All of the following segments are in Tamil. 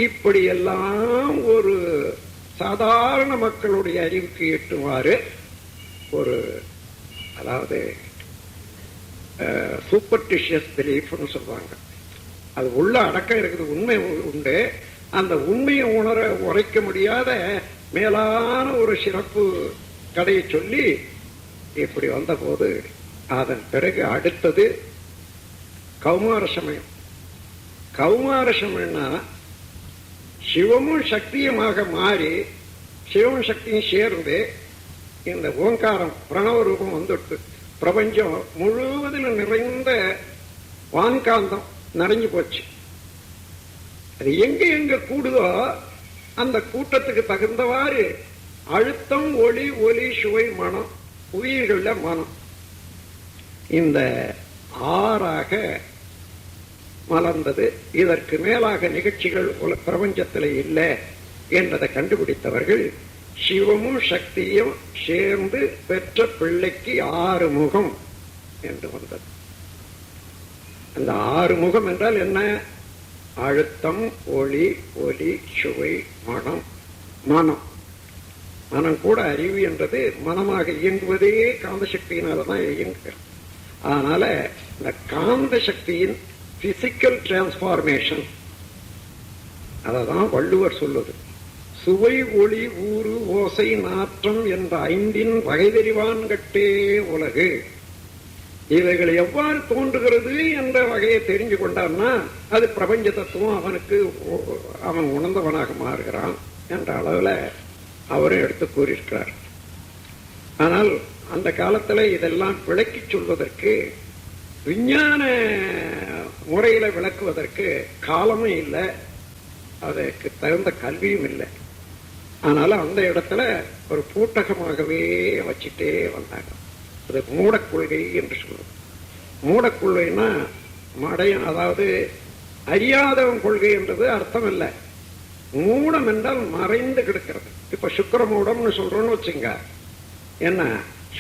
இப்படியெல்லாம் ஒரு சாதாரண மக்களுடைய அறிவுக்கு எட்டுமாறு ஒரு, அதாவது சூப்பர்டிஷியஸ் பிலீஃப்னு சொல்றாங்க. அது உள்ள அடக்கம் இருக்குது, உண்மை உண்டு. அந்த உண்மையை உரைக்க முடியாத மேலான ஒரு சிறப்பு கதையை சொல்லி இப்படி வந்த போது, அதன் பிறகு அடுத்தது கௌமார சமயம். கௌமார சமயம்னா சிவமும் சக்தியுமாக மாறி, சிவமும் சக்தியும் சேர்ந்து இந்த ஓங்காரம் பிரணவ ரூபம் வந்துட்டு பிரபஞ்சம் முழுவதிலும் நிறைந்த வான்காந்தம் நிறைஞ்சு போச்சு. அது எங்க எங்க கூடுதோ அந்த கூட்டத்துக்கு தகுந்தவாறு அழுத்தம், ஒளி, ஒலி, சுவை, மனம், உயிர்கள மனம், இந்த ஆறாக மலர்ந்தது. இதற்கு மேலாக நிகழ்ச்சிகள் பிரபஞ்சத்தில் இல்லை என்பதை கண்டுபிடித்தவர்கள் சிவமும் சக்தியும் சேர்ந்து பெற்ற பிள்ளைக்கு 6 முகம் என்று வந்தது. அந்த 6 முகம் என்றால் என்ன? அழுத்தம், ஒளி, ஒலி, சுவை, மனம். மனம் மனம் கூட அறிவு என்றது மனமாக இயங்குவதே காந்த சக்தியினால்தான் இயங்குகிறது. அதனால இந்த காந்த சக்தியின் பிசிக்கல் டிரான்ஸ்பார்மேஷன், அததான் வள்ளுவர் சொல்லுது. சுவை, ஒளி, ஊறு, ஓசை, நாற்றம் என்ற 5 வகை தெரிவான்கட்டே உலகு. இவைகள் எவ்வாறு தோன்றுகிறது என்ற வகையை தெரிஞ்சு கொண்டான்னா அது பிரபஞ்ச தத்துவம், அவனுக்கு அவன் உணர்ந்தவனாக மாறுகிறான் என்ற அளவுல அவரும் எடுத்து கூறியிருக்கிறார். ஆனால் அந்த காலத்துல இதெல்லாம் விளக்கி சொல்வதற்கு, விஞ்ஞான முறையில விளக்குவதற்கு காலமும் இல்லை, அதற்கு தகுந்த கல்வியும் இல்லை. அதனால அந்த இடத்துல ஒரு பூட்டகமாகவே வச்சுட்டே வந்தாங்க. அது மூடக்கொள்கை என்று சொல்லுவோம். மூடக்கொள்கைன்னா மடையன், அதாவது அறியாதவன் கொள்கை என்றது அர்த்தம் இல்லை. மூடம் என்றால் மறைந்து கிடக்கிறது. இப்ப சுக்கிர மூடம்னு சொல்றோம்னு வச்சுங்க, என்ன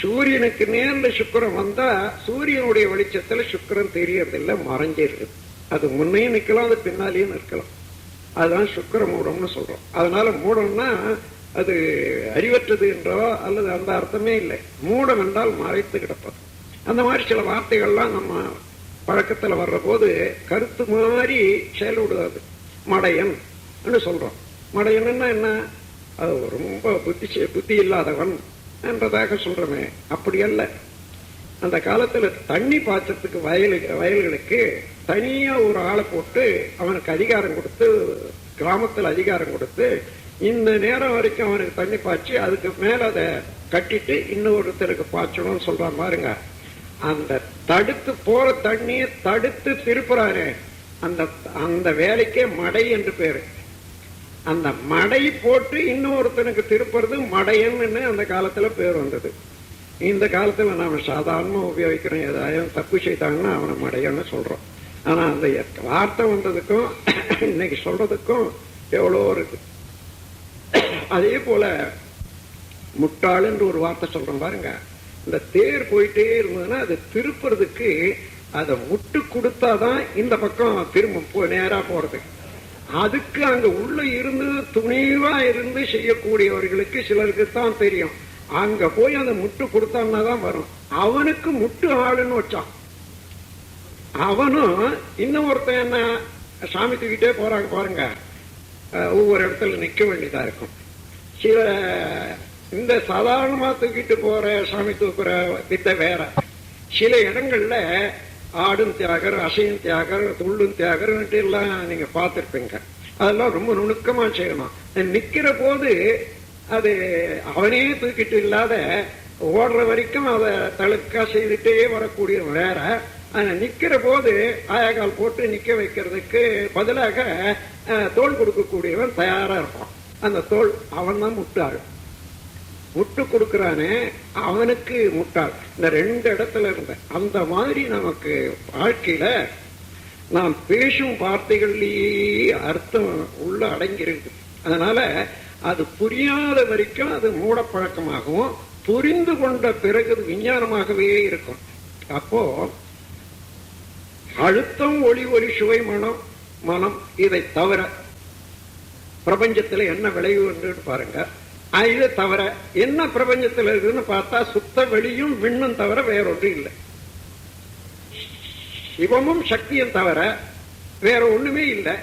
சூரியனுக்கு நேர்ல சுக்கிரம் வந்தா சூரியனுடைய வெளிச்சத்துல சுக்கிரன் தெரியறதில்லை, மறைஞ்சிருக்கு. அது முன்னையும் நிற்கலாம், அது பின்னாலேயும் நிற்கலாம். அதுதான் சுக்கிர மூடம்னு சொல்றோம். அதனால மூடம்னா அது அறிவற்றது என்றோ அல்லது அந்த அர்த்தமே இல்லை. மூடம் என்றால் மறைத்து கிடப்பது. அந்த மாதிரி சில வார்த்தைகள்லாம் நம்ம பழக்கத்துல வர்ற போது கருத்து மாதிரி செயல்படுவது. மடையன் சொல்றோம். மடையன்னா என்ன? அது ரொம்ப புத்தி இல்லாதவன் என்றதாக சொல்றமே, அப்படி அல்ல. அந்த காலத்துல தண்ணி பாய்ச்சத்துக்கு வயல்களுக்கு தனியா ஒரு ஆளை போட்டு அவனுக்கு அதிகாரம் கொடுத்து, கிராமத்தில் அதிகாரம் கொடுத்து, இந்த நேரம் வரைக்கும் அவனுக்கு தண்ணி பாய்ச்சி அதுக்கு மேல அதை கட்டிட்டு இன்னொருத்தருக்கு பாய்ச்சணும்னு சொல்றான் பாருங்க. அந்த தடுத்து போற தண்ணியை தடுத்து திருப்புறாரு, அந்த வேலைக்கே மடை என்று பேரு. அந்த மடை போட்டு இன்னொருத்தனுக்கு திருப்புறது மடையன்னு அந்த காலத்துல பேர் வந்தது. இந்த காலத்துல நாம சாதாரணமா உபயோகிக்கிறோம். ஏதாவது தப்பு செய்தாங்கன்னா அவனை மடையன்னு சொல்றோம். ஆனா அந்த வார்த்தை வந்ததுக்கும் இன்னைக்கு சொல்றதுக்கும் எவ்வளோ இருக்கு. அதே போல முட்டாள் என்று ஒரு வார்த்தை சொல்றோம் பாருங்க. இந்த தேர் போயிட்டே இருந்ததுன்னா அது திருப்புறதுக்கு அதை முட்டு கொடுத்தாதான் இந்த பக்கம் திரும்ப நேரா போறது. அதுக்கு அங்க உள்ள இருந்து துணிவா இருந்து செய்யக்கூடியவர்களுக்கு சிலருக்கு தான் தெரியும். அங்க போய் அந்த முட்டு கொடுத்தான்னா தான் வரும். அவனுக்கு முட்டு ஆளுன்னு வச்சான். அவனும் இன்னொருத்தன் என்ன சாமி தூக்கிட்டே போறாங்க பாருங்க. ஒவ்வொரு இடத்துல நிக்க வேண்டியதா இருக்கும். சில இந்த சாதாரணமா தூக்கிட்டு போற சாமி தூக்குற வித்தை வேற. சில இடங்கள்ல ஆடும் தியாகர், அசையும் தியாகர், துள்ளும் தியாகர் எல்லாம் நீங்க பார்த்திருப்பீங்க. அதெல்லாம் ரொம்ப நுணுக்கமா செய்யணும். நிக்கிற போது அது அவனே தூக்கிட்டு இல்லாத ஓடுற வரைக்கும் அதை தழுக்கா செய்துட்டே வரக்கூடிய வேற. நிக்கிற போது ஆயகால் போட்டு நிக்க வைக்கிறதுக்கு பதிலாக தோல் கொடுக்கக்கூடியவன் தயாரா இருப்பான். அந்த தோல் அவன் தான் முட்டாள். முட்டு கொடுக்கிறானே அவனுக்கு முட்டாள். இந்த 2 இடத்துல இருந்த அந்த மாதிரி நமக்கு வாழ்க்கையில நாம் பேசும் வார்த்தைகள்லேயே அர்த்தம் உள்ள அடங்கியிருக்கு. அதனால அது புரியாத வரைக்கும் அது மூடப்பழக்கமாகவும், புரிந்து கொண்ட பிறகு விஞ்ஞானமாகவே இருக்கும். அப்போ அழுத்தம், ஒளி, ஒலி, சுவை, மனம், இதை தவிர பிரபஞ்சத்துல என்ன விளைவு என்று பாருங்க. இது தவிர என்ன பிரபஞ்சத்தில் இருக்குன்னு பார்த்தா சுத்த வெளியும் விண்ணும் தவிர வேறொன்று இல்லை. சிவமும் சக்தியும் தவிர வேற ஒண்ணுமே இல்லை.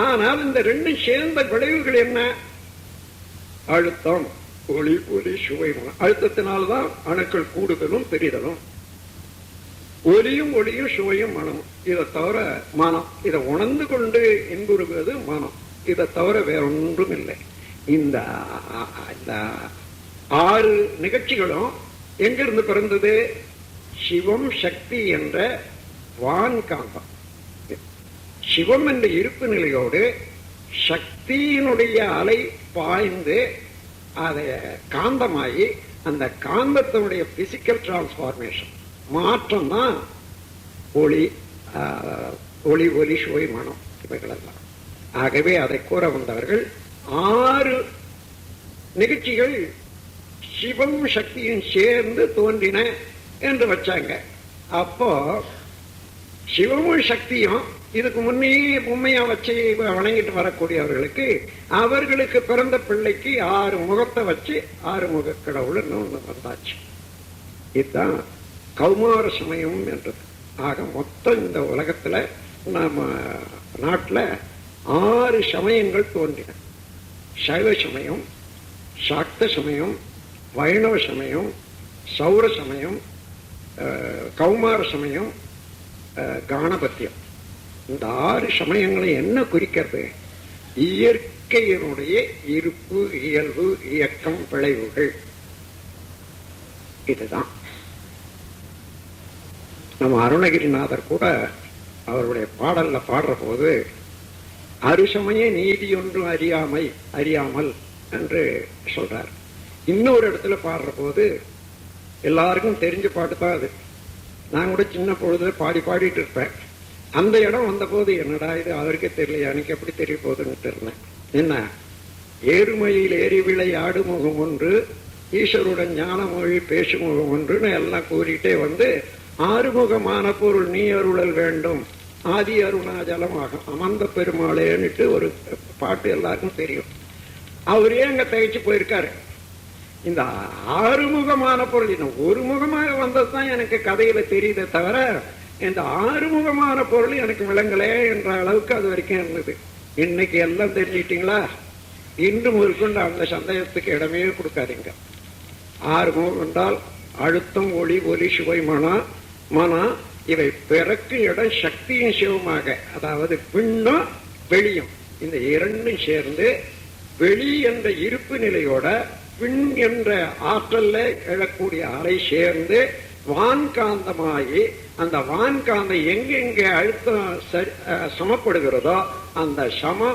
ஆனால் இந்த ரெண்டும் சேர்ந்த விளைவுகள் என்ன? அழுத்தம், ஒளி, ஒலி, சுவை, மனம். அழுத்தத்தினால்தான் அணுக்கள் கூடுதலும் பெரிதலும். ஒலியும் ஒளியும் சுவையும் மனமும். இதை தவிர மனம், இதை உணர்ந்து கொண்டு இன்புறுவது மனம். இதை தவிர வேற ஒன்றும் இல்லை. இந்த 6 நிகழ்ச்சிகளும் எங்கிருந்து பிறந்தது? சிவம் சக்தி என்ற வான்காந்தம். சிவம் என்ற இருப்பு நிலையோடு சக்தியினுடைய அலை பாய்ந்து அதை காந்தமாகி அந்த காந்தத்தினுடைய பிசிக்கல் டிரான்ஸ்பார்மேஷன் மாற்றம் தான் ஒளி, ஒலி, சுவை, மனம் இவைகளெல்லாம். ஆகவே அதை கூற வந்தவர்கள் 6 நிகழ்ச்சிகள் சிவம் சக்தியும் சேர்ந்து தோன்றின என்று வச்சாங்க. அப்போ சிவமும் சக்தியும் இதுக்கு முன்னே உண்மையா வச்சு வணங்கிட்டு வரக்கூடியவர்களுக்கு அவர்களுக்கு பிறந்த பிள்ளைக்கு 6 முகத்தை வச்சு 6 முக கடவுள் ஒண்ணு வந்தாச்சு. இதுதான் கௌமார சமயம் என்றது. ஆக மொத்தம் இந்த உலகத்துல நம்ம நாட்டில் 6 சமயங்கள் தோன்றின. சைவ சமயம், சாக்த சமயம், வைணவ சமயம், சௌர சமயம், கௌமார சமயம், காணபத்தியம். இந்த 6 சமயங்களை என்ன குறிக்கிறது? இயற்கையினுடைய இருப்பு, இயல்பு, இயக்கம், விளைவுகள். இதுதான் நம்ம அருணகிரிநாதர் கூட அவருடைய பாடல்ல பாடுற போது அருசமய நீதி ஒன்றும் அறியாமல் என்று சொல்றார். இன்னொரு இடத்துல பாடுற போது எல்லாருக்கும் தெரிஞ்ச பாட்டு தான் அது. நான் கூட சின்ன பொழுதுல பாடிட்டு இருப்பேன். அந்த இடம் வந்த போது என்னடா இது அவருக்கே தெரியலையா, எனக்கு எப்படி தெரிய போகுதுன்னு இருந்தேன். என்ன, ஏறுமையில் ஏறிவிளை ஆடு முகம் ஒன்று, ஈஸ்வருடன் ஞான மொழி பேசும் முகம் ஒன்றுன்னு எல்லாம் கூறிட்டே வந்து ஆறுமுகமான பொருள் நீ அருளல் வேண்டும், ஆதி அருணாச்சலமாக அமர்ந்த பெருமாளேன்னுட்டு ஒரு பாட்டு எல்லாருக்கும் தெரியும். அவரே அங்க தகைச்சு போயிருக்காரு. இந்த ஆறுமுகமான பொருள் இன்னும் ஒரு முகமாக வந்ததுதான் எனக்கு கதையில தெரியுதே தவிர இந்த ஆறுமுகமான பொருள் எனக்கு விளங்கலே என்ற அளவுக்கு அது வரைக்கும் இருந்தது. இன்னைக்கு எல்லாம் தெரிஞ்சுக்கிட்டீங்களா? இன்று முதற்கொண்டு அந்த சந்தேகத்துக்கு இடமே கொடுக்காதீங்க. ஆறுமுகம் என்றால் அழுத்தம், ஒளி, ஒலி, சுவை, மனம் இவை பிறக்கு இடம் சக்தியும் சிவமாக, அதாவது பின்னும் வெளியும் இந்த இரண்டும் சேர்ந்து வெளி என்ற இருப்பு நிலையோட பின் என்ற ஆற்றல்ல எழக்கூடிய அலை சேர்ந்து வான்காந்தமாகி அந்த வான்காந்தம் எங்கெங்க அழுத்தம் சமப்படுகிறதோ அந்த சம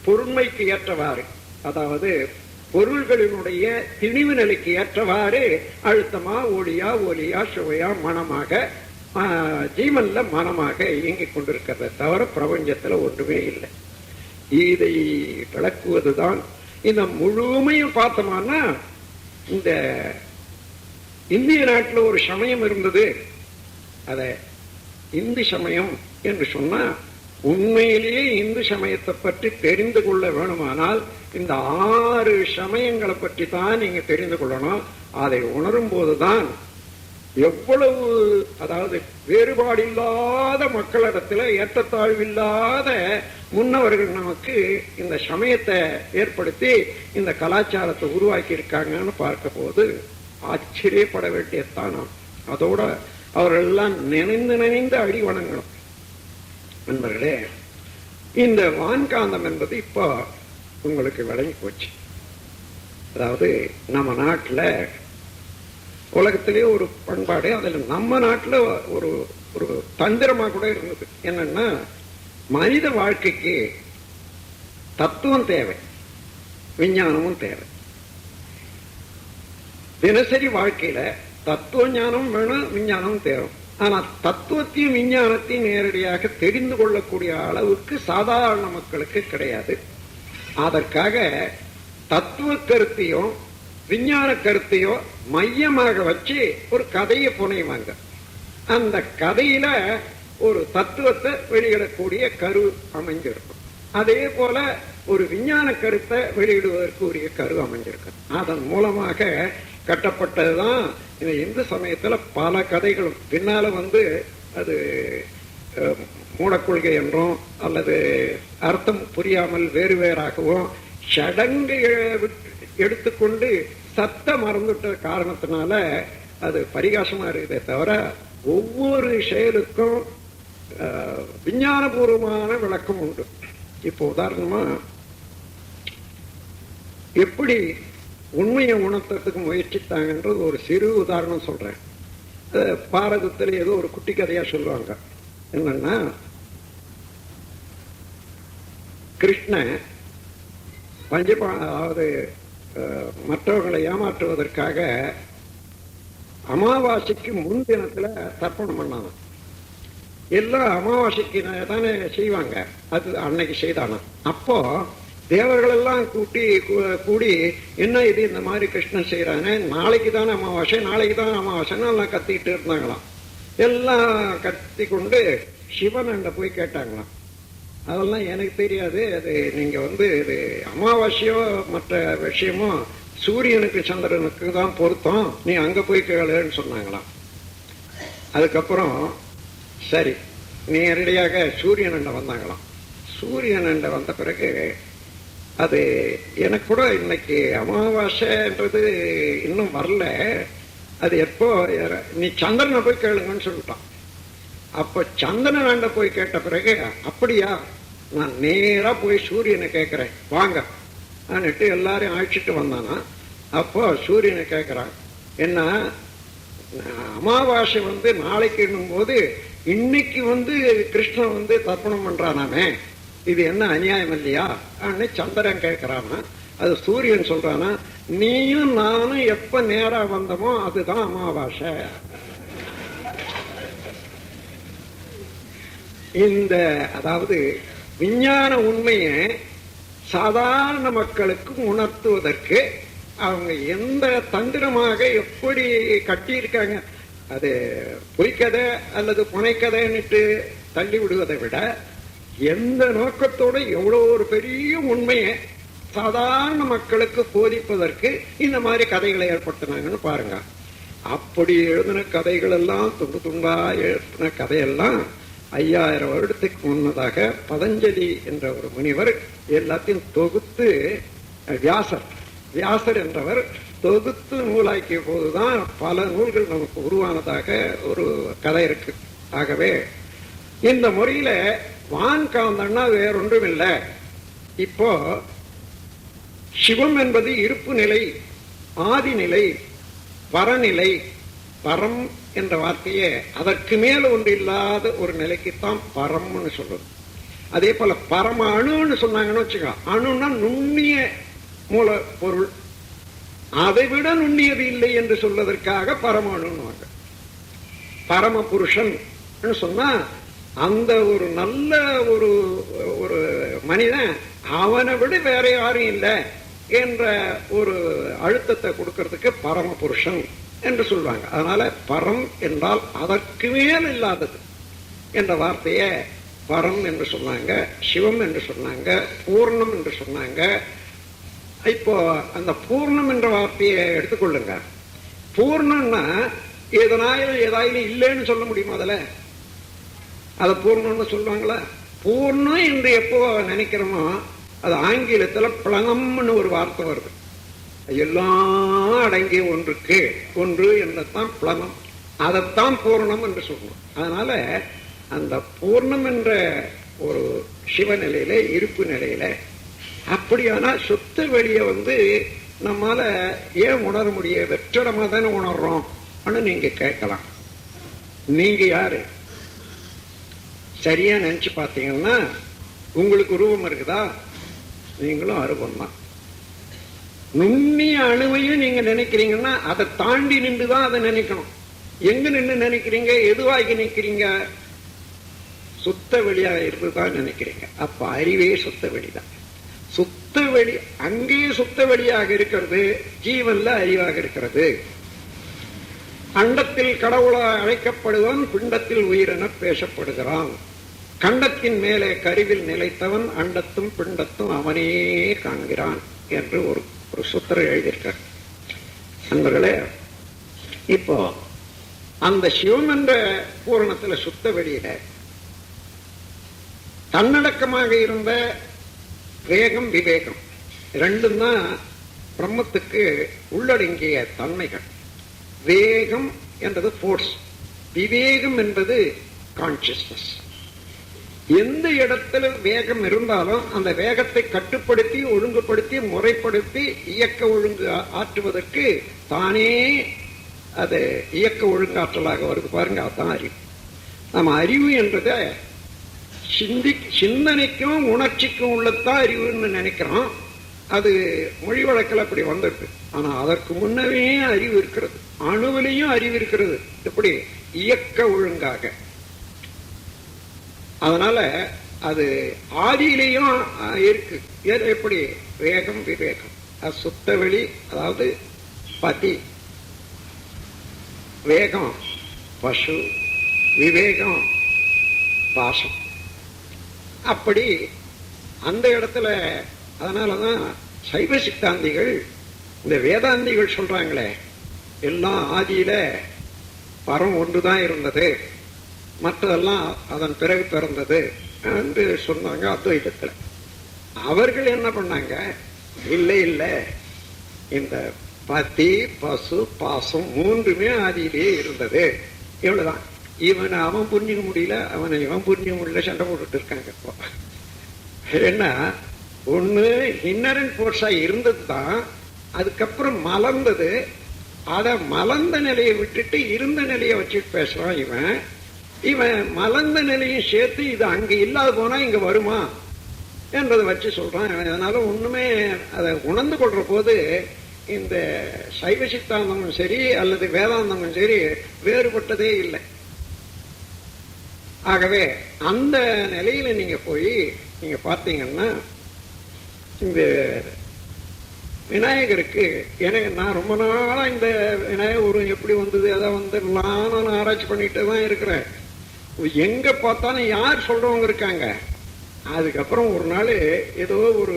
பொருண்மைக்கு ஏற்றவாறு, அதாவது பொருள்களினுடைய திணிவு நிலைக்கு ஏற்றவாறு அழுத்தமா, ஒளியா, ஒலியா, சுவையா, மனமாக ஜீவன்ல மனமாக இயங்கிக் கொண்டிருக்கிறத தவிர பிரபஞ்சத்துல ஒன்றுமே இல்லை. இதை விளக்குவதுதான் இந்த முழுமையும் பார்த்தோம்னா, இந்த இந்திய நாட்டில் ஒரு சமயம் இருந்தது, அத இந்து சமயம் என்று சொன்னா, உண்மையிலேயே இந்து சமயத்தை பற்றி தெரிந்து கொள்ள வேணுமானால் இந்த 6 சமயங்களை பற்றி தான் நீங்க தெரிந்து கொள்ளணும். அதை உணரும் போதுதான் எவ்வளவு, அதாவது வேறுபாடு இல்லாத மக்களிடத்துல ஏற்றத்தாழ்வில்லாத முன்னவர்கள் நமக்கு இந்த சமயத்தை ஏற்படுத்தி இந்த கலாச்சாரத்தை உருவாக்கி இருக்காங்கன்னு பார்க்க போது ஆச்சரியப்பட வேண்டியதுதான். நாம் அதோட அவரெல்லாம் நினைந்து அடி வணங்கணும். நண்பர்களே, இந்த வான்காந்தம் என்பது இப்போ உங்களுக்கு விளங்கி போச்சு. அதாவது நம்ம நாட்டில் உலகத்திலே ஒரு பண்பாடு, அதில் நம்ம நாட்டில் ஒரு ஒரு தந்திரமா கூட இருந்தது. என்னன்னா, மனித வாழ்க்கைக்கு தத்துவம் தேவை, விஞ்ஞானமும் தேவை. தினசரி வாழ்க்கையில தத்துவ ஞானம் வேணும், விஞ்ஞானமும் தேவை. ஆனா தத்துவத்தையும் விஞ்ஞானத்தையும் நேரடியாக தெரிந்து கொள்ளக்கூடிய அளவுக்கு சாதாரண மக்களுக்கு கிடையாது. அதற்காக தத்துவ கருத்தையும் விஞ்ஞான கருத்தையும் மையமாக வச்சு ஒரு கதையை புனைவாங்க. அந்த கதையில ஒரு தத்துவத்தை வெளியிடக்கூடிய கரு அமைஞ்சிருக்கும். அதே போல ஒரு விஞ்ஞான கருத்தை வெளியிடுவதற்கு உரிய கரு அமைஞ்சிருக்கு. அதன் மூலமாக கட்டப்பட்டதுதான் இந்த இந்து சமயத்துல பல கதைகளும். பின்னால அது மூடக்கொள்கை என்றும் அல்லது அர்த்தம் புரியாமல் வேறு வேறாகவும் சடங்கு எடுத்துக்கொண்டு சத்த மறந்துட்ட காரணத்தினால அது பரிகாசமா இருக்குதே தவிர ஒவ்வொரு செயலுக்கும் விஞ்ஞானபூர்வமான விளக்கம் உண்டு. இப்போ உதாரணமா எப்படி உண்மையை உணர்த்துறதுக்கு முயற்சித்தாங்கன்றது ஒரு சிறு உதாரணம் சொல்றேன். பாரதத்துல ஏதோ ஒரு குட்டி கதையா சொல்லுவாங்க. என்னன்னா, கிருஷ்ணன் அதாவது மற்றவர்களை ஏமாற்றுவதற்காக அமாவாசைக்கு முன்தினத்துல தர்ப்பணம் பண்ணாங்க. எல்லாம் அமாவாசைக்கு தானே செய்வாங்க, அது அன்னைக்கு செய்தானா. அப்போ தேவர்கள் எல்லாம் கூடி என்ன இது இந்த மாதிரி கிருஷ்ணன் செய்யறானே, நாளைக்கு தானே அமாவாசை, நாளைக்கு தானே அமாவாசைன்னு எல்லாம் கத்திட்டு இருந்தாங்களாம். எல்லாம் கத்தி கொண்டு சிவன் போய் கேட்டாங்களாம். அதெல்லாம் எனக்கு தெரியாது, அது நீங்க இது அமாவாசையோ மற்ற விஷயமோ சூரியனுக்கு சந்திரனுக்கு தான் பொருத்தம், நீ அங்க போய் கேளுன்னு சொன்னாங்களாம். அதுக்கப்புறம் சரி நேரடியாக சூரியன் வந்தாங்களாம். சூரியன் வந்த பிறகு அது எனக்கு கூட இன்னைக்கு அமாவாசைன்றது இன்னும் வரல, அது எப்போ நீ சந்திரனை போய் கேளுங்கன்னு சொல்லிட்டான். அப்ப சந்திரன் போய் கேட்ட பிறகு அப்படியா, நான் நேரா போய் சூரியனை கேட்கிறேன் வாங்க அன்னிட்டு எல்லாரையும் அழைச்சிட்டு வந்தானா. அப்போ சூரியனை கேட்கிறான், என்ன அமாவாசை நாளைக்கு போது இன்னைக்கு கிருஷ்ணன் தர்ப்பணம் பண்றானாமே, இது என்ன அநியாயம் இல்லையா சந்திரன் கேட்கிறானா. அது சூரியன் சொல்றானா, நீயும் நானும் எப்ப நேரா வந்தோமோ அதுதான் அமாவாசை. அதாவது விஞ்ஞான உண்மையை சாதாரண மக்களுக்கு உணர்த்துவதற்கு அவங்க எந்த தந்திரமாக எப்படி கட்டியிருக்காங்க, அது பொய்க்கதை அல்லது புனைக்கதைன்னுட்டு தள்ளி விடுவதை விட எந்த நோக்கத்தோட எவ்வளவு ஒரு பெரிய உண்மையை சாதாரண மக்களுக்கு போதிப்பதற்கு இந்த மாதிரி கதைகளை ஏற்படுத்தினாங்கன்னு பாருங்க. அப்படி எழுதின கதைகள் எல்லாம் துண்டு துண்டா எழுதின கதையெல்லாம் 5000 வருடத்துக்கு முன்னதாக பதஞ்சலி என்ற ஒரு முனிவர் எல்லாத்தையும் தொகுத்து, வியாசர் என்றவர் தொகுத்து நூலாக்கிய போதுதான் பல நூல்கள் நமக்கு உருவானதாக ஒரு கதை இருக்கு. ஆகவே இந்த முறையில வான் காந்தன்னா வேறொன்றும் இல்லை. இப்போ சிவம் என்பது இருப்பு நிலை, ஆதிநிலை, பரநிலை. பரம் என்ற வார்த்தையே அதற்கு மேல ஒன்று இல்லாத ஒரு நிலைக்குத்தான் பரம்னு சொல்றது. அதே போல பரம அணுன்னு சொன்னாங்கன்னு வச்சுக்கோ, அணுன்னா நுண்ணிய மூல பொருள், அதை விட நுண்ணியது இல்லை என்று சொல்வதற்காக பரம அணுன்னு. பரம புருஷன் சொன்னா அந்த ஒரு நல்ல ஒரு மனிதன் அவனை விட வேற யாரும் இல்லை என்ற ஒரு அழுத்தத்தை கொடுக்கறதுக்கு பரம புருஷன் என்று சொல்லுவாங்க. அதனால பரம் என்றால் அதற்கு மேல் இல்லாதது என்ற வார்த்தையை பரம் என்று சொன்னாங்க, சிவம் என்று சொன்னாங்க, பூர்ணம் என்று சொன்னாங்க. இப்போ அந்த பூர்ணம் என்ற வார்த்தையை எடுத்துக்கொள்ளுங்க. பூர்ணம்னா ஏதாயிலும் இல்லைன்னு சொல்ல முடியுமா? அதில் அதை பூர்ணம்னு சொல்லுவாங்களா? பூர்ணம் என்று எப்போ நினைக்கிறோமோ அது ஆங்கிலத்தில் பிளங்கம்னு ஒரு வார்த்தை வருது. எல்லாம் அடங்கிய ஒன்று என்றதான் பிளனம், அதைத்தான் பூர்ணம் என்று சொல்லணும். அதனால அந்த பூர்ணம் என்ற ஒரு சிவநிலையில, இருப்பு நிலையில, அப்படியானா சுத்த வெளிய நம்மால ஏன் உணர முடிய? வெற்றிடமா தானே உணர்றோம் நீங்க கேட்கலாம். நீங்க யாரு? சரியா நினைச்சு பார்த்தீங்கன்னா உங்களுக்கு ரூபம் இருக்குதா? நீங்களும் அருவம் தான். நுண்ணிய அணுவையும் நீங்க நினைக்கிறீங்கன்னா அதை தாண்டி நின்றுதான் அதை நினைக்கணும். எங்க நின்று நினைக்கிறீங்க? எதுவாகி நினைக்கிறீங்க? சுத்த வெளியாக இருந்துதான் நினைக்கிறீங்க. அப்ப அறிவே சுத்த வெளிதான். சுத்த வெளி அங்கேயே சுத்த வெளியாக இருக்கிறது, ஜீவன்ல அறிவாக இருக்கிறது. அண்டத்தில் கடவுளாக அழைக்கப்படுவன் பிண்டத்தில் உயிரென பேசப்படுகிறான் கண்டத்தின் மேலே கருவில் நிலைத்தவன் அண்டத்தும் பிண்டத்தும் அவனே காண்கிறான் என்று ஒரு சுத்திரம் எழுதியிருக்கார். நண்பர்களே, இப்போ அந்த சிவம் என்ற பூரணத்துல சுத்த வெளியில தன்னடக்கமாக இருந்த வேகம் விவேகம் ரெண்டும் தான் பிரம்மத்துக்கு உள்ளடங்கிய தன்மைகள். வேகம் என்பது போர்ஸ், விவேகம் என்பது கான்சியஸ்னஸ். எந்த இடத்துல வேகம் இருந்தாலும் அந்த வேகத்தை கட்டுப்படுத்தி ஒழுங்குபடுத்தி முறைப்படுத்தி இயக்க ஒழுங்கு ஆற்றுவதற்கு தானே அது இயக்க ஒழுங்காற்றலாக வருது பாருங்க. அதுதான் அறிவு. நம்ம அறிவு என்றத சிந்தனைக்கும் உணர்ச்சிக்கும் உள்ளதான் அறிவுன்னு நினைக்கிறோம். அது மொழி வழக்கில் அப்படி வந்துருக்கு. ஆனா அதற்கு முன்னவே அறிவு இருக்கிறது, அணுவிலையும் அறிவு இருக்கிறது. எப்படி? இயக்க ஒழுங்காக. அதனால அது ஆதியிலையும் இருக்கு. எப்படி? வேகம் விவேகம். சுத்த வெளி, அதாவது பதி, வேகம் பசு, விவேகம் பாசம். அப்படி அந்த இடத்துல அதனாலதான் சைவ சித்தாந்திகள் இந்த வேதாந்திகள் சொல்றாங்களே, எல்லாம் ஆதியில பரம் ஒன்றுதான் இருந்தது, மற்றதெல்லாம் அதன் பிறகு பிறந்தது என்று சொன்னாங்க அத்வைதத்துல. அவர்கள் என்ன பண்ணாங்க? இல்லை இல்லை, இந்த பதி பசு பாசம் மூன்றுமே ஆதியிலேயே இருந்தது, இவ்வளவுதான். அவன் புரிஞ்சுக்க முடியல, அவனை இவன் புரிஞ்சுக்க முடியல, சண்டை போட்டுட்டு இருக்காங்க. இப்போ ஏன்னா ஒண்ணு இன்னரண்ட் போர்ஸா இருந்தது தான், அதுக்கப்புறம் மலர்ந்தது. அத மலர்ந்த நிலையை விட்டுட்டு இருந்த நிலையை வச்சுட்டு பேசுறான் இவன். இவன் மலர்ந்த நிலையும் சேர்த்து இது அங்க இல்லாத போனா இங்க வருமா என்றதை வச்சு சொல்றான். அதனால ஒண்ணுமே அதை உணர்ந்து கொள்ற போது இந்த சைவ சித்தாந்தமும் சரி அல்லது வேதாந்தமும் சரி வேறுபட்டதே இல்லை. ஆகவே அந்த நிலையில நீங்க போய் நீங்க பார்த்தீங்கன்னா, இந்த விநாயகருக்கு எனக்கு நான் ரொம்ப நாளா இந்த விநாயகர் உருவம் எப்படி வந்தது அதை வந்து நான் ஆராய்ச்சி பண்ணிட்டு தான் இருக்கிறேன். எங்க பார்த்தாலும் யார் சொல்றவங்க இருக்காங்க. அதுக்கப்புறம் ஒரு நாள் ஏதோ ஒரு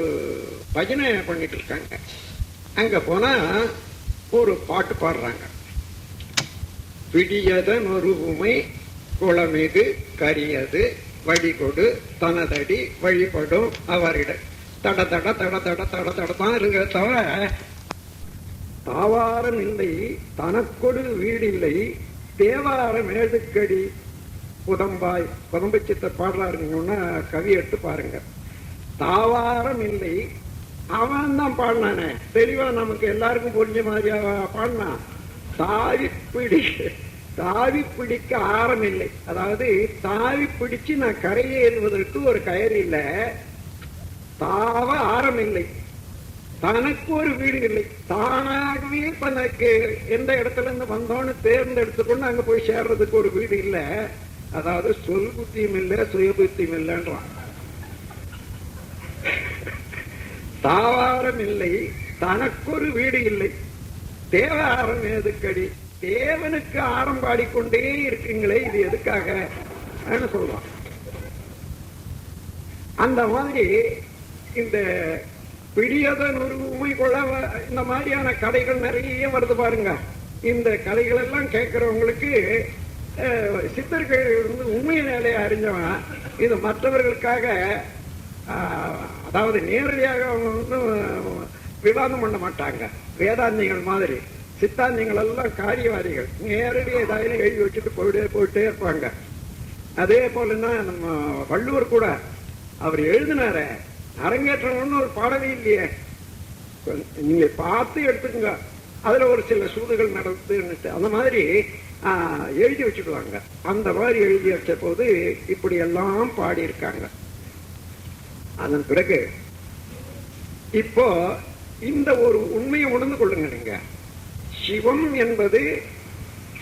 பஜனை பண்ணிட்டு இருக்காங்க. அங்க போனா ஒரு பாட்டு பாடுறாங்க. பிடியதன் ஒரு உமை குளமிகு கரியது வழிகொடு தனதடி வழிபடும் அவரிட தட தட தட தட தட தட தான் இருக்க தவிர தாவாரம் இல்லை, தனக்கொடு வீடில்லை, தேவாரம் ஏழுக்கடி புதம்பாய். புதம்பு சித்த பாடுறாருங்கன்னா கவி எடுத்து பாருங்க. தாவாரம் இல்லை, அவன் தான் பாடினானே, தெளிவா நமக்கு எல்லாருக்கும் புரிஞ்ச மாதிரியா பாடினான். தாவி பிடிக்க ஆரம் இல்லை, அதாவது தாவி பிடிச்சு நான் கரையை ஏறுவதற்கு ஒரு கயிறு இல்லை, தாவ ஆரம் இல்லை, தனக்கு ஒரு வீடு இல்லை, தானாகவே தனக்கு எந்த இடத்துல இருந்து வந்தோன்னு தேர்ந்தெடுத்துக்கொண்டு அங்க போய் சேர்றதுக்கு ஒரு வீடு இல்லை. அதாவது சொல் புத்தியும் இல்லை, சுய புத்தியும் இல்லைன்றான். தாவாரம் இல்லை, தனக்கொரு வீடு இல்லை, தேவாரம் எதுக்கடி, தேவனுக்கு ஆரம் பாடிக்கொண்டே இருக்கீங்களே, இது எதுக்காக சொல்றான். அந்த மாதிரி இந்த பிடியதன் ஒரு உண்மை கொள்ள இந்த மாதிரியான கதைகள் நிறைய வருது பாருங்க. இந்த கதைகள் எல்லாம் கேட்கிறவங்களுக்கு சித்தர்கள் வந்து உண்மை நிலையை அறிஞ்சவன். இது மற்றவர்களுக்காக அதாவது நேரடியாக அவங்க வந்து விவாதம் பண்ண மாட்டாங்க. வேதாந்திகள் மாதிரி சித்தாந்திகள் எல்லாம் காரியவாதிகள், நேரடியாக ஏதாவது எழுதி வச்சுட்டு போயிட்டே இருப்பாங்க. அதே போலதான் நம்ம வள்ளுவர் கூட அவர் எழுதினார அரங்கேற்றணும்னு ஒரு பாடவே இல்லையே, நீங்க பார்த்து எடுத்துக்கங்க, அதுல ஒரு சில சூதுகள் நடந்து அந்த மாதிரி எழுதி வச்சுடுவாங்க. அந்த மாதிரி எழுதி வச்ச போது இப்படி எல்லாம் பாடியிருக்காங்க. அதன் பிறகு இப்போ இந்த ஒரு உண்மையை உணர்ந்து கொள்ளுங்க. நீங்க சிவம் என்பது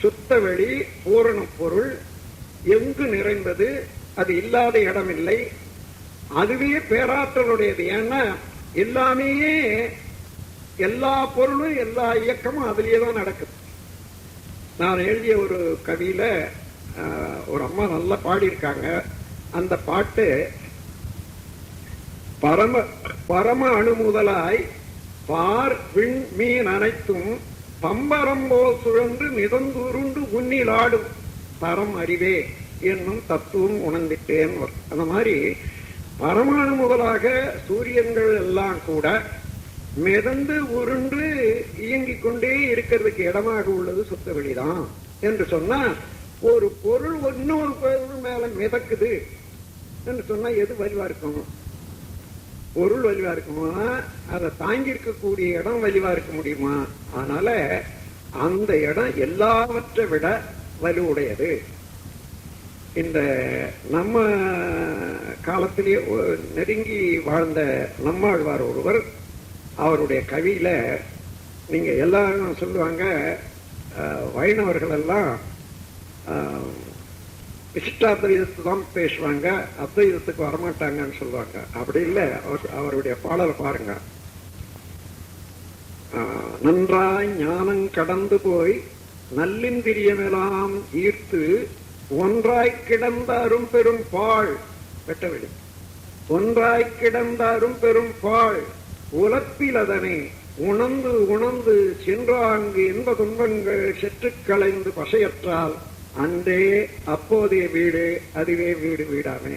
சுத்த வெளி, பூரண பொருள், எங்கு நிறைந்தது, அது இல்லாத இடம் இல்லை, அதுவே பேராற்றலுடையது. ஏன்னா எல்லாமே எல்லா பொருளும் எல்லா இயக்கமும் அதுலயே தான் நடக்குது. நான் எழுதிய ஒரு கவியில ஒரு அம்மா நல்லா பாடியிருக்காங்க. அந்த பாட்டு பரம அணு முதலாய் பார் விண் மீன் அனைத்தும் பம்பரம்போ சுழன்று மிதந்துருண்டு உன்னிலாடும் தரம் அறிவே என்னும் தத்துவம் உணர்ந்திட்டேன். அந்த மாதிரி பரமாணு முதலாக சூரியன்கள் எல்லாம் கூட மிதந்து உருண்டு இயங்கிக் கொண்டே இருக்கிறதுக்கு இடமாக உள்ளது சுத்த வெளிதான் என்று சொன்னா, ஒரு பொருள் இன்னொரு பொருள் மேல மிதக்குது என்று சொன்னா எது வலிவா இருக்கும்? பொருள் வலிவா இருக்குமா? அதை தாங்கி இருக்கக்கூடிய இடம் வலிவா இருக்க முடியுமா? அதனால அந்த இடம் எல்லாவற்றை விட வலுவுடையது. இந்த நம்ம காலத்திலேயே நெருங்கி வாழ்ந்த நம்மாழ்வார் ஒருவர், அவருடைய கவியில நீங்க எல்லாரும் சொல்லுவாங்க, வைணவர்கள் எல்லாம் விசிஷ்டாத்வைதத்தை தான் பேசுவாங்க, அத்வைதத்துக்கு வரமாட்டாங்கன்னு சொல்லுவாங்க. அப்படி இல்லை, அவருடைய பாடலை பாருங்க. நன்றாய் ஞானம் கடந்து போய் நல்லிந்திரியமெல்லாம் ஈர்த்து ஒன்றாய் கிடந்த அரும் பெரும் பாழ் வெட்டவெளி, ஒன்றாய் கிடந்த அரும் பெரும் பாழ் உலப்பில் அதனை உணர்ந்து உணர்ந்து சென்றாங்கு இன்ப துன்பங்கள் செற்று களைந்து பசையற்றால் அன்றே அப்போதைய வீடு அதுவே வீடு வீடாமே.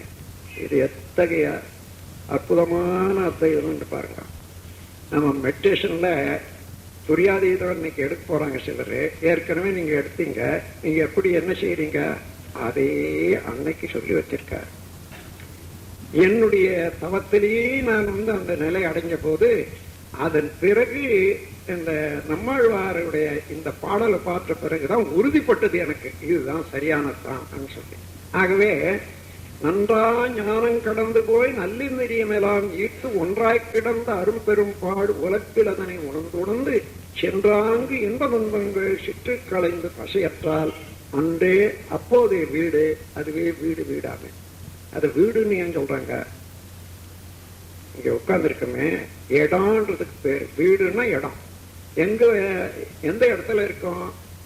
இது எத்தகைய அற்புதமான அத்வைதம் என்று பாருங்க. நம்ம மெடிடேஷன்ல துரியாதீதம் இன்னைக்கு எடுக்க போறாங்க சிலர். ஏற்கனவே நீங்க எடுத்தீங்க. நீங்க எப்படி என்ன செய்யறீங்க? அதே அன்னைக்கு சொல்லி வச்சிருக்க. என்னுடைய தவத்திலேயே நான் அந்த நிலை அடைஞ்ச போது, அதன் பிறகு இந்த நம்மாழ்வாருடைய இந்த பாடலை பார்த்த பிறகுதான் உறுதிப்பட்டது எனக்கு, இதுதான் சரியானதான் சொல்லி. ஆகவே நன்றா ஞானம் கடந்து போய் நல்லிந்திரியமெல்லாம் ஈர்த்து ஒன்றாய் கிடந்த அரும்பெரும் பாடு உலப்பில் அதனை உணர்ந்து சென்றாங்கு இன்ப துன்பங்கள் சிற்று களைந்து பசையற்றால் அன்றே அப்போதைய வீடு அதுவே வீடு வீடாமே. அது வீடுன்னு ஏன் சொல்றாங்க? இங்க உட்கார்ந்து இருக்கமே, இடம்ன்றதுக்கு பேரு. வீடுன்னா இடம். எந்த இடத்துல இருக்கோம்?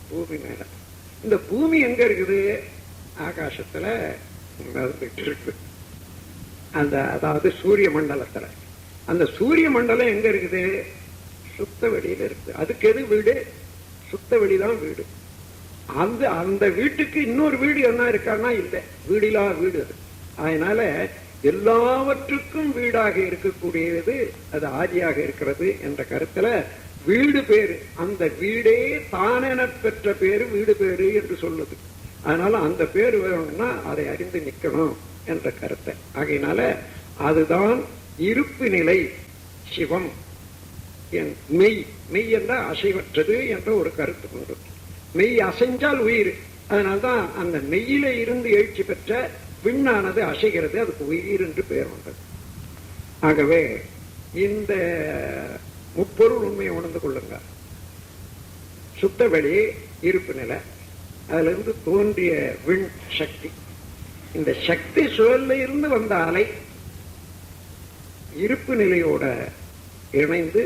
பூமி மேல. இந்த பூமி எங்க இருக்குது? ஆகாசத்துல இருக்கு. அதாவது சூரிய மண்டலத்துல. அந்த சூரிய மண்டலம் எங்க இருக்குது? சுத்த வெளியில இருக்கு. அதுக்கு எது வீடு? சுத்த வெளிதான் வீடு. அந்த வீட்டுக்கு இன்னொரு வீடு என்ன இருக்கான்னா இல்லை, வீடிலா வீடு அது. அதனால எல்லாவற்றுக்கும் வீடாக இருக்கக்கூடியது அது ஆதியாக இருக்கிறது என்ற கருத்துல வீடு பேரு. அந்த வீடே தானென பெற்ற பேரு வீடு பேரு என்று சொல்லுது. அதனால அந்த பேரு வேணும்னா அதை அறிந்து நிற்கணும் என்ற கருத்தை. ஆகையினால அதுதான் இருப்பு நிலை சிவம். மெய் மெய் என்ற அசைவற்றது என்ற ஒரு கருத்து கொண்டு, மெய் அசைஞ்சால் உயிர். அதனால்தான் அந்த மெய்யில இருந்து எழுச்சி பெற்ற விண்ணானது அசைகிறது, அதுக்கு உயிர் என்று பெயர் வந்தது. ஆகவே இந்த முப்பொருள் உண்மையை உணர்ந்து கொள்ளுங்க. சுத்த வெளி இருப்பு நிலை, அதுல இருந்து தோன்றிய விண் சக்தி. இந்த சக்தி சுழல்ல இருந்து வந்த அலை இருப்பு நிலையோட இணைந்து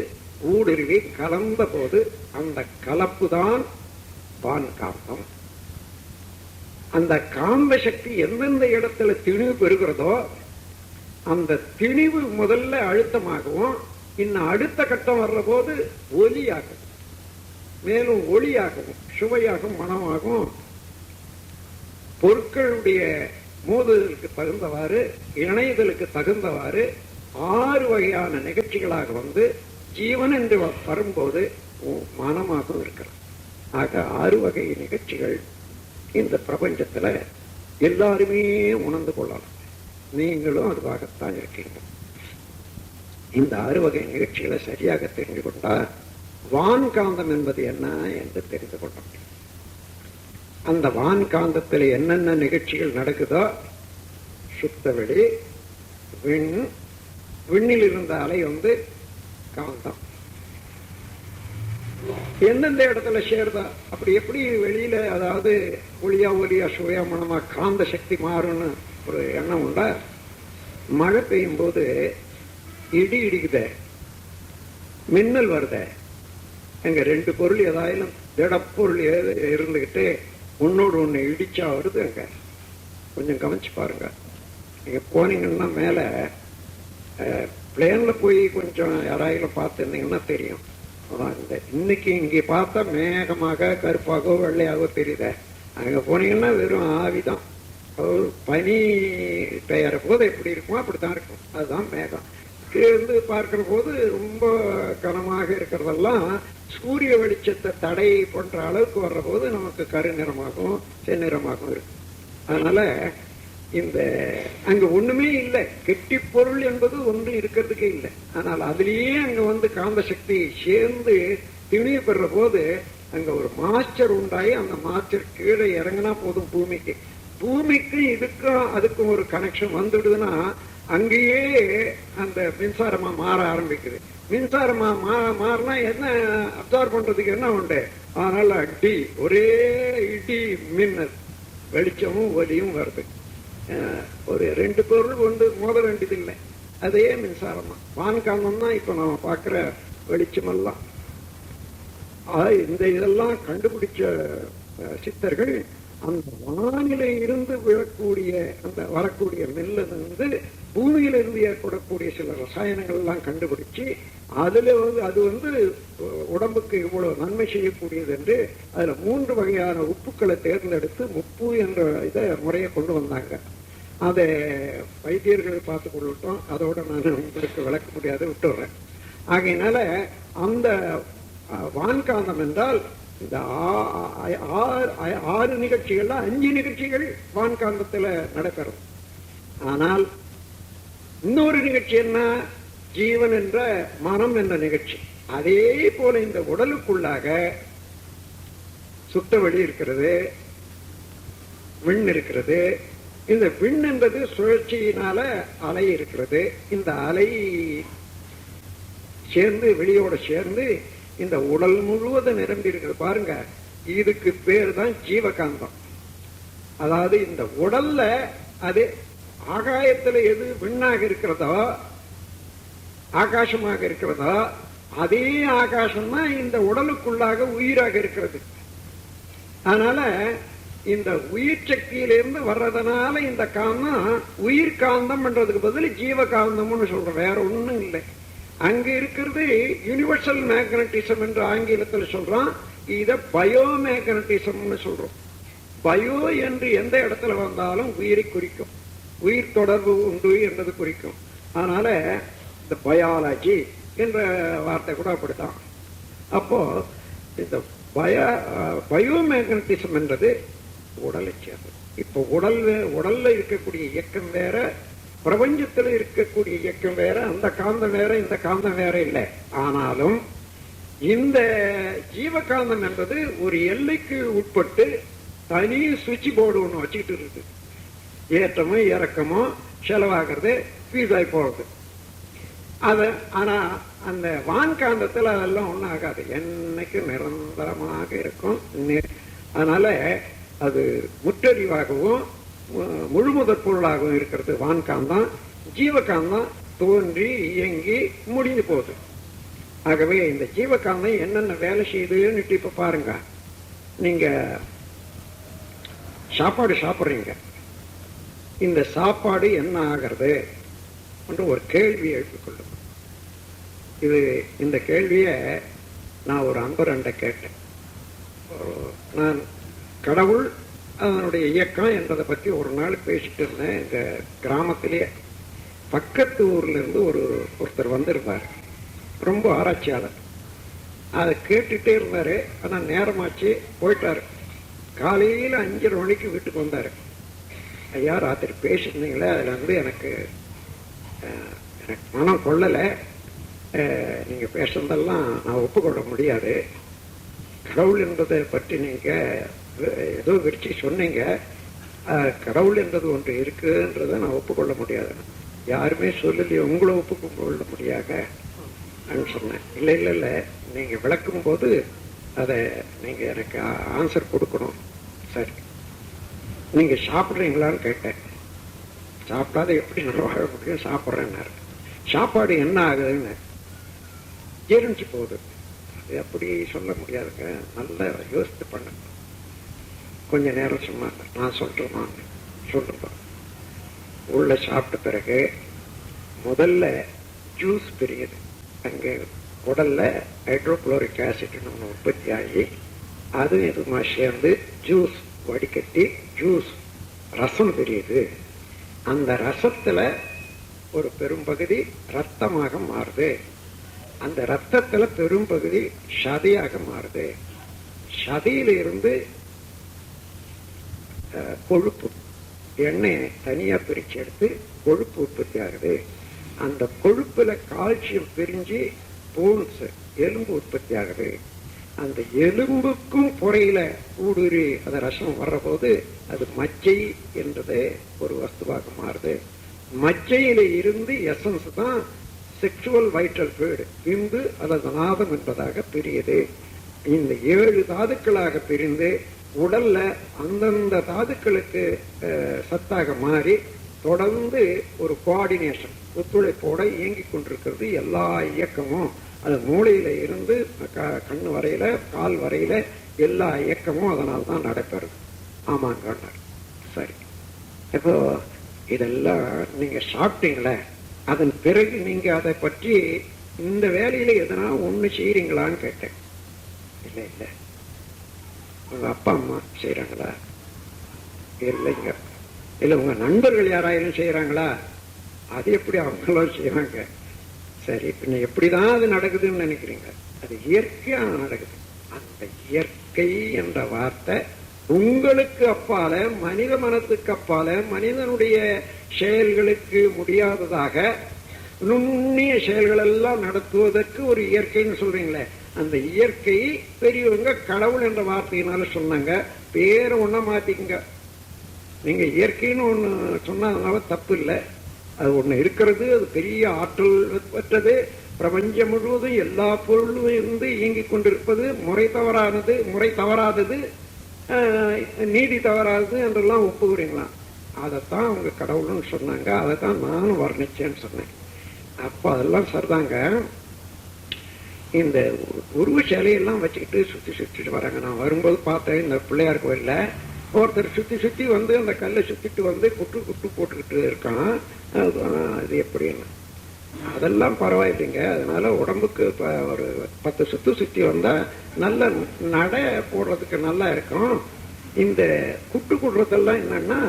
ஊடுருவி கலந்த போது அந்த கலப்பு தான் வான்காந்தம். அந்த காந்த சக்தி எந்தெந்த இடத்துல திணிவு பெறுகிறதோ அந்த திணிவு முதல்ல அழுத்தமாகவும், இன்னும் அடுத்த கட்டம் வர்ற போது ஒலியாகும், மேலும் ஒளியாகவும் சுவையாகவும் மனமாகவும் பொருட்களுடைய மோதுதலுக்கு தகுந்தவாறு இணைதலுக்கு தகுந்தவாறு 6 வகையான நிகழ்ச்சிகளாக வந்து ஜீவன் என்று வரும்போது மனமாக இருக்கிறது. ஆக 6 வகை நிகழ்ச்சிகள் இந்த பிரபஞ்சத்துல எல்லாருமே உணர்ந்து கொள்ளலாம். நீங்களும் அதுவாகத்தான் இருக்கீங்க. இந்த 6 வகை நிகழ்ச்சிகளை சரியாக தெரிந்து கொண்டா வான்காந்தம் என்பது என்ன என்று தெரிந்து கொள்ள முடியும். அந்த வான்காந்தத்தில் என்னென்ன நிகழ்ச்சிகள் நடக்குதோ, சுத்தவெளி, விண்ணில் இருந்த அலை வந்து காந்தம், எந்தெந்த இடத்துல சேருதா அப்படி எப்படி வெளியில, அதாவது ஒளியா ஒலியா சுவையா மனமா காந்த சக்தி மாறும்னு ஒரு எண்ணம் உண்டா? மழை பெய்யும் போது இடி இடிக்குத, மின்னல் வருத, எங்க 2 பொருள் ஏதாயிலும் திடப்பொருள் இருந்துகிட்டு ஒன்னோடு ஒண்ணு இடிச்சா வருது. அங்க கொஞ்சம் கவனிச்சு பாருங்க. நீங்க போனீங்கன்னா மேல பிளேன்ல போய் கொஞ்சம் யாராயில பார்த்துருந்தீங்கன்னா தெரியும். இன்னைக்கு இங்க பார்த்தா மேகமாக கருப்பாகவோ வெள்ளையாகவோ தெரியுத, அங்க போனீங்கன்னா வெறும் ஆவிதான். பனி பெயர போது எப்படி இருக்குமோ அப்படித்தான் இருக்கும். அதுதான் மேகம். இருந்து பார்க்கிற போது ரொம்ப கனமாக இருக்கிறதெல்லாம் சூரிய வெளிச்சத்தை தடை போன்ற அளவுக்கு வர்ற போது நமக்கு கருநிறமாகவும் செந்நிறமாகவும் இருக்கு. அதனால இந்த அங்க ஒண்ணுமே இல்லை, கெட்டி பொருள் என்பது ஒன்று இருக்கிறதுக்கே இல்லை. ஆனால் அதுலயே அங்க காந்த சக்தி சேர்ந்து திணிய பெற போது அங்க ஒரு மாஸ்டர் உண்டாயி அந்த மாஸ்டர் கீழே இறங்கினா போதும். பூமிக்கு இதுக்கும் அதுக்கும் ஒரு கனெக்ஷன் வந்துடுதுன்னா அங்கேயே அந்த மின்சாரமா மாற ஆரம்பிக்குது. மின்சாரமா மாறினா என்ன அப்சர்வ் பண்றதுக்கு என்ன உண்டு? அதனால அடி ஒரே இடி மின்னல், வெளிச்சமும் ஒலியும் வருது. ஒரு ரெண்டு பொருள் மோத வேண்டியது இல்லை, அதே மின்சாரம் தான். வான்காந்தம் தான் இப்ப நாம பாக்குற வெளிச்சமெல்லாம். இந்த இதெல்லாம் கண்டுபிடிச்ச சித்தர்கள் அந்த வானிலை இருந்து விழக்கூடிய அந்த வரக்கூடிய நெல்ல பூமியில இருந்து ஏற்படக்கூடிய சில ரசாயனங்கள் எல்லாம் கண்டுபிடிச்சு அதுல அது உடம்புக்கு இவ்வளவு நன்மை செய்யக்கூடியது என்று அதுல 3 வகையான உப்புக்களை தேர்ந்தெடுத்து முப்பு என்ற இதை முறையை கொண்டு வந்தாங்க. அதை வைத்தியர்கள் பார்த்து கொள்ளட்டும், அதோட நான் உங்களுக்கு விளக்க முடியாது விட்டுறேன். ஆகையினால அந்த வான்காந்தம் என்றால் இந்த 6 நிகழ்ச்சிகள்ல 5 நிகழ்ச்சிகள் வான்காந்தத்துல நடைபெறும். ஆனால் இன்னொரு நிகழ்ச்சி என்ன? ஜீவன் என்ற மனம் என்ற நிகழ்ச்சி. அதே போல இந்த உடலுக்குள்ளாக சுத்தவெளி இருக்கிறது, விண் இருக்கிறது. இந்த விண் என்பது சுழற்சியினால அலை இருக்கிறது. இந்த அலை சேர்ந்து வெளியோட சேர்ந்து இந்த உடல் முழுவதும் நிரம்பி இருக்கிறது பாருங்க. இதுக்கு பேர் தான் ஜீவகாந்தம். அதாவது இந்த உடல்ல அது ஆகாயத்துல எது விண்ணாக இருக்கிறதோ, ஆகாசமாக இருக்கிறதோ, அதே ஆகாசம் தான் இந்த உடலுக்குள்ளாக உயிராக இருக்கிறது. அதனால இந்த உயிர் சக்தியிலிருந்து வர்றதுனால இந்த காந்தம் உயிர் காந்தம் என்றதுக்கு பதில் ஜீவகாந்தம்னு சொல்றோம், வேற ஒண்ணும் இல்லை. அங்க இருக்கிறது யூனிவர்சல் மேக்னட்டிசம் என்று ஆங்கிலத்தில் சொல்றோம். இத பயோ மேக்னட்டிசம்னு சொல்றோம். பயோ என்று எந்த இடத்துல வந்தாலும் உயிரை குறிக்கும், உயிர் தொடர்பு உண்டு என்பது குறிக்கும். அதனால இந்த பயாலஜி என்ற வார்த்தை கூட அப்படித்தான். அப்போ இந்த பயோ மேக்னட்டிசம் என்றது உடலை சேர்ந்தது. இப்போ உடல்ல இருக்கக்கூடிய இயக்கம் வேற, பிரபஞ்சத்தில் இருக்கக்கூடிய இயக்கம் வேற. அந்த காந்தம் வேற, இந்த காந்தம் வேற இல்லை. ஆனாலும் இந்த ஜீவகாந்தம் என்பது ஒரு எல்லைக்கு உட்பட்டு தனி சுவிட்ச் போர்டு ஒண்ணு வச்சுக்கிட்டு இருக்கு. ஏற்றமோ இறக்கமோ செலவாகிறது, பீஸாய் போறது. ஆனா அந்த வான்காந்தத்தில் அதெல்லாம் ஒன்றும் ஆகாது, என்னைக்கு நிரந்தரமாக இருக்கும். அதனால அது முற்றறிவாகவும் முழுமுதற் பொருளாகவும் இருக்கிறது வான்காந்தம். ஜீவகாந்தம் தோன்றி இயங்கி முடிஞ்சு போகுது. ஆகவே இந்த ஜீவகாந்தம் என்னென்ன வேலை செய்யுதுன்னு இப்ப பாருங்க. நீங்க சாப்பாடு சாப்பிட்றீங்க, இந்த சாப்பாடு என்ன ஆகிறது என்று ஒரு கேள்வி எழுப்பிக்கொள்ளும். இந்த கேள்விய நான் ஒரு அன்பரண்ட கேட்டேன். நான் கடவுள் அதனுடைய இயக்கம் என்றதை பற்றி ஒரு நாள் பேசிட்டு இருந்தேன். எங்க கிராமத்திலேயே பக்கத்து ஊர்ல இருந்து ஒருத்தர் வந்திருந்தார், ரொம்ப ஆராய்ச்சியாளர். அதை கேட்டுட்டே இருந்தாரு. ஆனா நேரமாச்சு, போயிட்டாரு. காலையில 5:30 மணிக்கு வீட்டுக்கு வந்தாரு. ஐயா, ராத்திரி பேசியிருந்தீங்களே, அதுல எனக்கு மனம் கொள்ளலை, நீங்க பேசுறதெல்லாம் நான் ஒப்புக்கொள்ள முடியாது. கடவுள் என்பதை பற்றி நீங்க ஏதோ விரிச்சு சொன்னீங்க, கடவுள் என்பது ஒன்று இருக்குன்றத நான் ஒப்புக்கொள்ள முடியாது. யாருமே சொல்லலையே, உங்களை ஒப்புக்கொள்ள முடியாத சொன்னேன். இல்லை இல்லை இல்லை, நீங்க விளக்கும் போது அதை நீங்க எனக்கு ஆன்சர் கொடுக்கணும். சரி, நீங்க சாப்பிட்றீங்களான்னு கேட்டேன். சாப்பிடாத எப்படி நான் வாழ முடியும்? சாப்பிட்றேன்னாரு. சாப்பாடு என்ன ஆகுதுன்னு ஜீரணிச்சு போகுது. அது அப்படி சொல்ல முடியாதுங்க, நல்லா யோசித்து பண்ண. கொஞ்ச நேரம் சொன்னாங்க. நான் சொல்றேன். உள்ள சாப்பிட்ட பிறகு முதல்ல ஜூஸ் பிரியுது. அங்கே உடல்ல ஹைட்ரோகுளோரிக் ஆசிட் ஒன்று உற்பத்தி ஆகி அது எதுமா சேர்ந்து ஜூஸ் வடிகட்டி ஜூஸ் ரசம் பிரியுது. அந்த ரசத்துல ஒரு பெரும்பகுதி ரத்தமாக மாறுது. அந்த ரத்தத்துல பெரும்பகுதி சதையாக மாறுது. சதையில இருந்து கொழுப்பு எண்ணெய் தனியா பிரிச்சு எடுத்து கொழுப்பு உற்பத்தி ஆகுது. அந்த கொழுப்புல கால்சியம் பிரிஞ்சு போன்ஸ் எலும்பு உற்பத்தி ஆகுது. அந்த எலும்புக்கும் புறையில ஊடுருவி அந்த ரசம் வர்ற போது அது மஜ்ஜை என்றது ஒரு வஸ்துவாக மாறுது. மஜ்ஜையில இருந்து எசன்ஸ் தான் செக்ஷுவல் வைட்டல் ஃப்ளூயிட் விந்து அல்லது நாதம் என்பதாக பிரியுது. இந்த 7 தாதுக்களாக பிரிந்து உடல்ல அந்தந்த தாதுக்களுக்கு சத்தாக மாறி தொடர்ந்து ஒரு கோஆர்டினேஷன் ஒத்துழைப்போட இயங்கிக் கொண்டிருக்கிறது. எல்லா இயக்கமும் அது மூளையில இருந்து கண்ணு வரையில கால் வரையில எல்லா இயக்கமும் அதனால தான் நடைபெறுது. ஆமாங்க. சரி, இப்போ இதெல்லாம் நீங்க சாப்பிட்டீங்களே, அதன் பிறகு நீங்க அதை பற்றி இந்த வேலையில எதனா ஒண்ணு செய்யறீங்களான்னு கேட்டேன். இல்ல இல்ல. உங்க அப்பா அம்மா செய்யறாங்களா? இல்லைங்க. இல்ல உங்க நண்பர்கள் யாராயிலும் செய்யறாங்களா? அது எப்படி அவங்களும் செய்வாங்க? சரி, பின்ன எப்படிதான் அது நடக்குதுன்னு நினைக்கிறீங்க? அது இயற்கையா நடக்குது. அந்த இயற்கை என்ற வார்த்தை உங்களுக்கு அப்பால, மனித மனத்துக்கு அப்பால, மனிதனுடைய செயல்களுக்கு முடியாததாக நுண்ணிய செயல்கள் எல்லாம் நடத்துவதற்கு ஒரு இயற்கைன்னு சொல்றீங்களே, அந்த இயற்கை பெரியவங்க கடவுள் என்ற வார்த்தையினால சொன்னாங்க. பேரை ஒன்ன மாத்திக்குங்க. நீங்க இயற்கைன்னு ஒண்ணு சொன்னதுனால தப்பு இல்லை. அது ஒண்ணு இருக்கிறது. அது பெரிய ஆற்றல் பெற்றது. பிரபஞ்சம் முழுவதும் எல்லா பொருளும் இருந்து இயங்கிக் கொண்டிருப்பது. முறை தவறாதது, நீதி தவறாது என்றெல்லாம் ஒப்புகிறீங்களா? அதைத்தான் அவங்க கடவுள்னு சொன்னாங்க. அதைத்தான் நானும் வர்ணிச்சேன்னு சொன்னேன். அப்ப அதெல்லாம் சரிதாங்க. இந்த உருவ சிலையெல்லாம் வச்சுக்கிட்டு சுத்திட்டு வராங்க. நான் வரும்போது பார்த்தேன், இந்த பிள்ளையார் கோயில்ல ஒருத்தர் சுத்தி வந்து அந்த கல்லை சுத்திட்டு வந்து குட்டு போட்டுக்கிட்டு இருக்கான். அது எப்படின்னு அதெல்லாம் பரவாயில்லைங்க. அதனால உடம்புக்கு ஒரு 10 சுத்தி வந்தா நல்ல நடை போடுறதுக்கு நல்லா இருக்கும். இந்த குட்டுறதெல்லாம் என்னன்னா,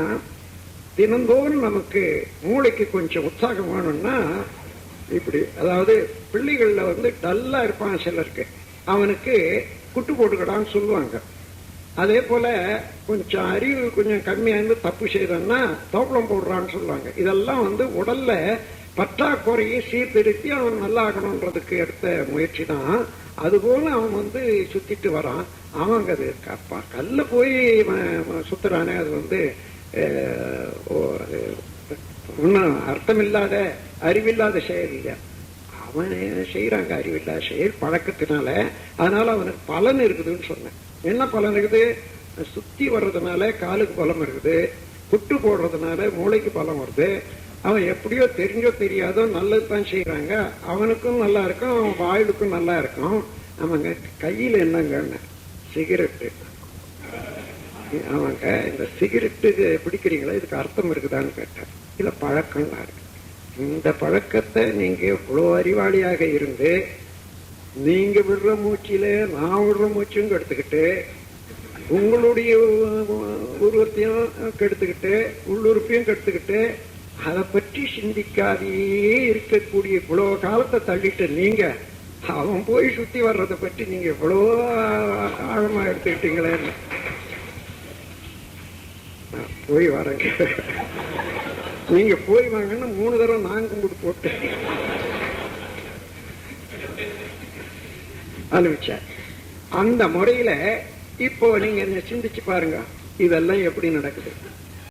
தினந்தோறும் நமக்கு மூளைக்கு கொஞ்சம் உற்சாகம் வேணும்னா இப்படி, அதாவது பிள்ளைகள்ல வந்து டல்லா இருப்பான் சிலருக்கு, அவனுக்கு குட்டு போட்டுக்கடான்னு சொல்லுவாங்க. அதே போல கொஞ்சம் அறிவு கொஞ்சம் கம்மியா இருந்து தப்பு செய்யறன்னா தோப்பளம் போடுறான்னு சொல்லுவாங்க. இதெல்லாம் வந்து உடல்ல பற்றாக்குறையை சீர்திருத்தி அவன் நல்லா ஆகணும்ன்றதுக்கு எடுத்த முயற்சி தான். அதுபோல அவன் வந்து சுத்திட்டு வரான். அவங்க அது கல்ல போய் சுத்துறானே, அது வந்து ஒன்னும் அர்த்தமில்லாத அறிவில்லாத செயல் இல்லையா. அவன் செய்யறாங்க அறிவில்லாத செயல் பழக்கத்தினால. அதனால அவனுக்கு பலன் இருக்குதுன்னு சொன்னேன். என்ன பலன் இருக்குது? சுத்தி வர்றதுனால காலுக்கு பலம் இருக்குது, குட்டு போடுறதுனால மூளைக்கு பலம் வருது. அவன் எப்படியோ தெரிஞ்சோ தெரியாதோ நல்லதுதான் செய்யறாங்க. அவனுக்கும் நல்லா இருக்கும், அவன் வாயிலுக்கும் நல்லா இருக்கும். அவங்க கையில என்னங்க சிகரெட்டு. அவங்க இந்த சிகரெட்டு பிடிக்கிறீங்களா, இதுக்கு அர்த்தம் இருக்குதான்னு கேட்டேன். இல்ல பழக்கம்லாம் இருக்கு. இந்த பழக்கத்தை நீங்க இவ்வளோ அறிவாளியாக இருந்து நீங்க விடுற மூச்சில நான் விடுற மூச்சும் கெடுத்துக்கிட்டு, உங்களுடைய உருவத்தையும் கெடுத்துக்கிட்டு, உள்ளுறுப்பையும் கெடுத்துக்கிட்டு, அதை பற்றி சிந்திக்காதே இருக்கக்கூடிய இவ்வளவு காலத்தை தள்ளிட்டு நீங்க அவன் போய் சுத்தி வர்றதை பற்றி நீங்க இவ்வளோ ஆழமா எடுத்துக்கிட்டீங்களே. போய் வரங்க, நீங்க போய் வாங்கன்னு 3 தடவை நான் கும்பிட்டு போட்டு அனுப்பிச்சேன். அந்த முறையில இப்போ நீங்க சிந்திச்சு பாருங்க, இதெல்லாம் எப்படி நடக்குது.